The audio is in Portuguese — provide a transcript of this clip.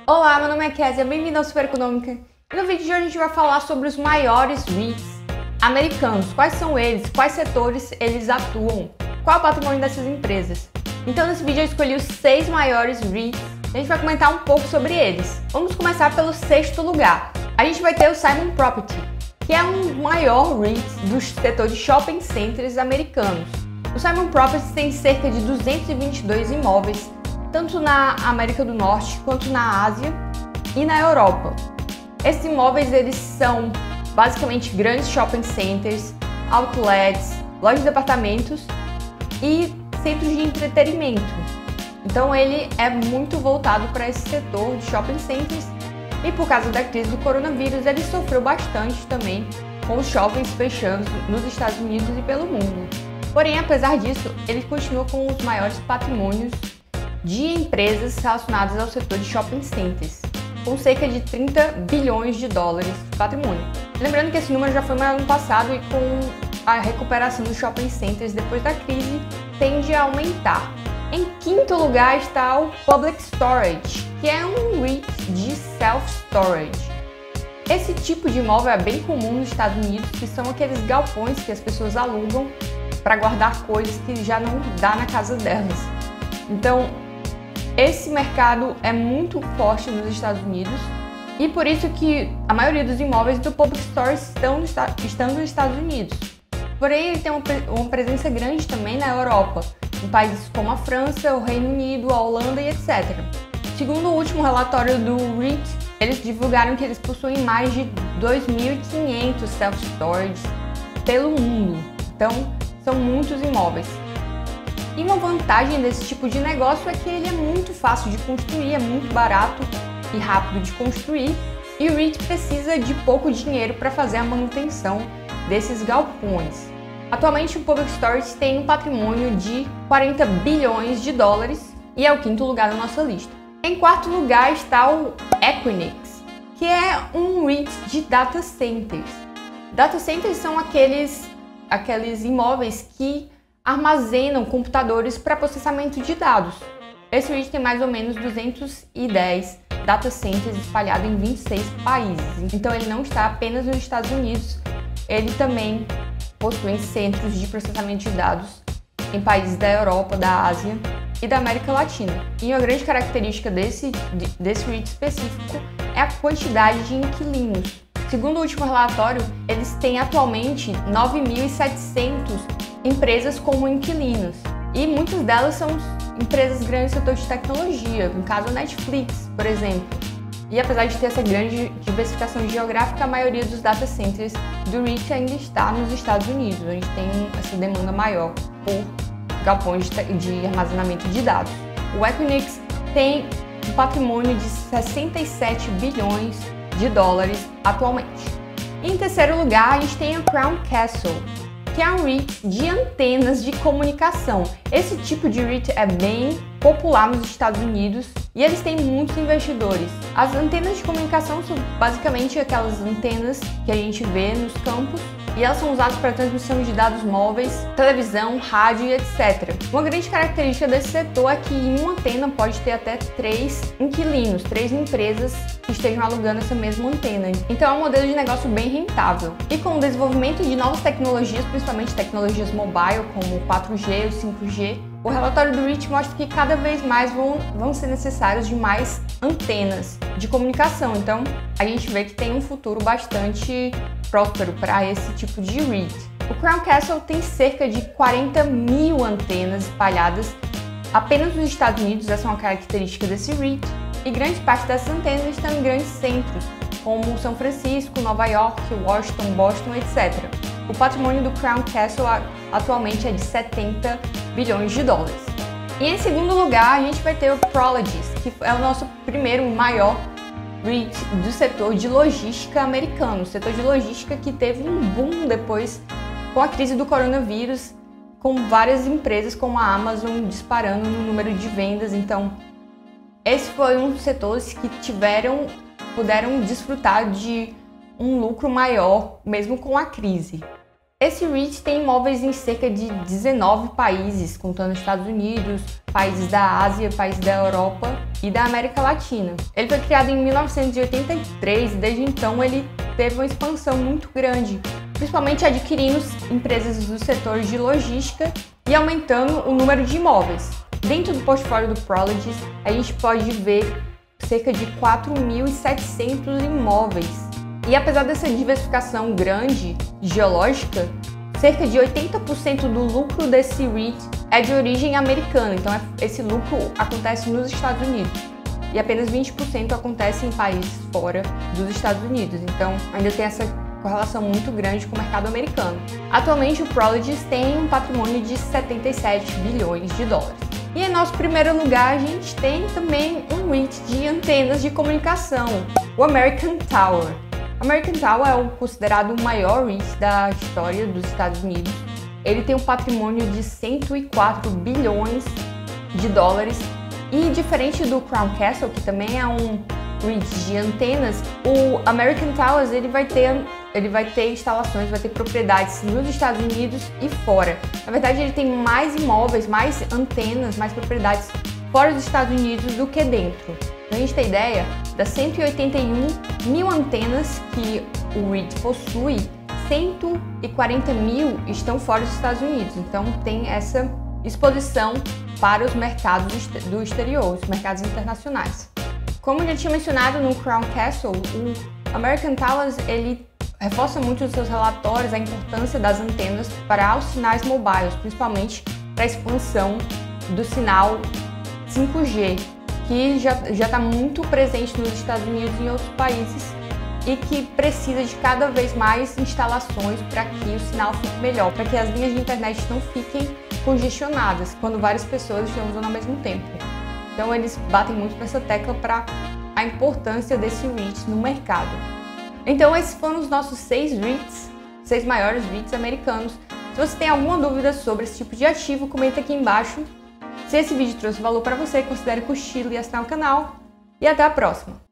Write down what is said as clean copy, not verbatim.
Olá, meu nome é Kézia, bem-vindo ao Super Econômica. E no vídeo de hoje a gente vai falar sobre os maiores REITs americanos. Quais são eles? Quais setores eles atuam? Qual é o patrimônio dessas empresas? Então nesse vídeo eu escolhi os 6 maiores REITs e a gente vai comentar um pouco sobre eles. Vamos começar pelo 6º lugar. A gente vai ter o Simon Property, que é um maior REIT do setor de shopping centers americanos. O Simon Property tem cerca de 222 imóveis, tanto na América do Norte quanto na Ásia e na Europa. Esses imóveis eles são basicamente grandes shopping centers, outlets, lojas de departamentos e centros de entretenimento. Então ele é muito voltado para esse setor de shopping centers e por causa da crise do coronavírus ele sofreu bastante também com os shoppings fechando nos Estados Unidos e pelo mundo. Porém, apesar disso, ele continua com os maiores patrimônios de empresas relacionadas ao setor de shopping centers, com cerca de 30 bilhões de dólares de patrimônio. Lembrando que esse número já foi maior no passado e com a recuperação dos shopping centers depois da crise tende a aumentar. Em 5º lugar está o Public Storage, que é um REIT de self-storage. Esse tipo de imóvel é bem comum nos Estados Unidos, que são aqueles galpões que as pessoas alugam para guardar coisas que já não dá na casa delas. Então, esse mercado é muito forte nos Estados Unidos e por isso que a maioria dos imóveis do Public Storage estão nos Estados Unidos. Porém, ele tem uma presença grande também na Europa, em países como a França, o Reino Unido, a Holanda e etc. Segundo o último relatório do REIT, eles divulgaram que eles possuem mais de 2.500 self-storage pelo mundo. Então, são muitos imóveis. E uma vantagem desse tipo de negócio é que ele é muito fácil de construir, é muito barato e rápido de construir, e o REIT precisa de pouco dinheiro para fazer a manutenção desses galpões. Atualmente o Public Storage tem um patrimônio de 40 bilhões de dólares e é o 5º lugar na nossa lista. Em 4º lugar está o Equinix, que é um REIT de data centers. Data centers são aqueles imóveis que armazenam computadores para processamento de dados. Esse REIT tem mais ou menos 210 data centers espalhados em 26 países. Então ele não está apenas nos Estados Unidos, ele também possui centros de processamento de dados em países da Europa, da Ásia e da América Latina. E uma grande característica desse REIT específico é a quantidade de inquilinos. Segundo o último relatório, eles têm atualmente 9.700 empresas como inquilinos, e muitas delas são empresas grandes do setor de tecnologia, no caso a Netflix, por exemplo. E apesar de ter essa grande diversificação geográfica, a maioria dos data centers do REIT ainda está nos Estados Unidos, onde tem essa demanda maior por galpões de armazenamento de dados. O Equinix tem um patrimônio de 67 bilhões de dólares atualmente. E em 3º lugar, a gente tem o Crown Castle, que é um REIT de antenas de comunicação. Esse tipo de REIT é bem popular nos Estados Unidos e eles têm muitos investidores. As antenas de comunicação são basicamente aquelas antenas que a gente vê nos campos e elas são usadas para transmissão de dados móveis, televisão, rádio e etc. Uma grande característica desse setor é que em uma antena pode ter até 3 inquilinos, 3 empresas que estejam alugando essa mesma antena. Então é um modelo de negócio bem rentável. E com o desenvolvimento de novas tecnologias, principalmente tecnologias mobile como o 4G, o 5G, o relatório do REIT mostra que cada vez mais vão ser necessários de mais antenas de comunicação. Então a gente vê que tem um futuro bastante próspero para esse tipo de REIT. O Crown Castle tem cerca de 40 mil antenas espalhadas apenas nos Estados Unidos, essa é uma característica desse REIT, e grande parte dessas antenas estão em grandes centros, como São Francisco, Nova York, Washington, Boston, etc. O patrimônio do Crown Castle atualmente é de 70 bilhões de dólares. E em 2º lugar, a gente vai ter o Prologis, que é o nosso primeiro maior REIT do setor de logística americano, o setor de logística que teve um boom depois com a crise do coronavírus, com várias empresas como a Amazon disparando no número de vendas. Então, esse foi um dos setores que puderam desfrutar de um lucro maior, mesmo com a crise. Esse REIT tem imóveis em cerca de 19 países, contando Estados Unidos, países da Ásia, países da Europa e da América Latina. Ele foi criado em 1983 e desde então ele teve uma expansão muito grande, principalmente adquirindo empresas do setor de logística e aumentando o número de imóveis. Dentro do portfólio do Prologis, a gente pode ver cerca de 4.700 imóveis. E apesar dessa diversificação grande geológica, cerca de 80% do lucro desse REIT é de origem americana, então esse lucro acontece nos Estados Unidos. E apenas 20% acontece em países fora dos Estados Unidos, então ainda tem essa correlação muito grande com o mercado americano. Atualmente o Prologis tem um patrimônio de 77 bilhões de dólares. E em nosso primeiro lugar a gente tem também um REIT de antenas de comunicação, o American Tower. American Tower é considerado o maior REIT da história dos Estados Unidos. Ele tem um patrimônio de 104 bilhões de dólares e diferente do Crown Castle, que também é um REIT de antenas, o American Towers ele vai ter instalações, vai ter propriedades nos Estados Unidos e fora. Na verdade, ele tem mais imóveis, mais antenas, mais propriedades fora dos Estados Unidos do que dentro. Pra gente ter ideia, das 181 mil antenas que o REIT possui, 140 mil estão fora dos Estados Unidos. Então tem essa exposição para os mercados do exterior, os mercados internacionais. Como eu já tinha mencionado no Crown Castle, o American Towers ele reforça muito nos seus relatórios a importância das antenas para os sinais mobiles, principalmente para a expansão do sinal 5G, que já está muito presente nos Estados Unidos e em outros países e que precisa de cada vez mais instalações para que o sinal fique melhor, para que as linhas de internet não fiquem congestionadas quando várias pessoas estão usando ao mesmo tempo. Então eles batem muito nessa tecla para a importância desse REIT no mercado. Então esses foram os nossos 6 REITs, 6 maiores REITs americanos. Se você tem alguma dúvida sobre esse tipo de ativo, comenta aqui embaixo. Se esse vídeo trouxe valor para você, considere curti-lo e assinar o canal. E até a próxima!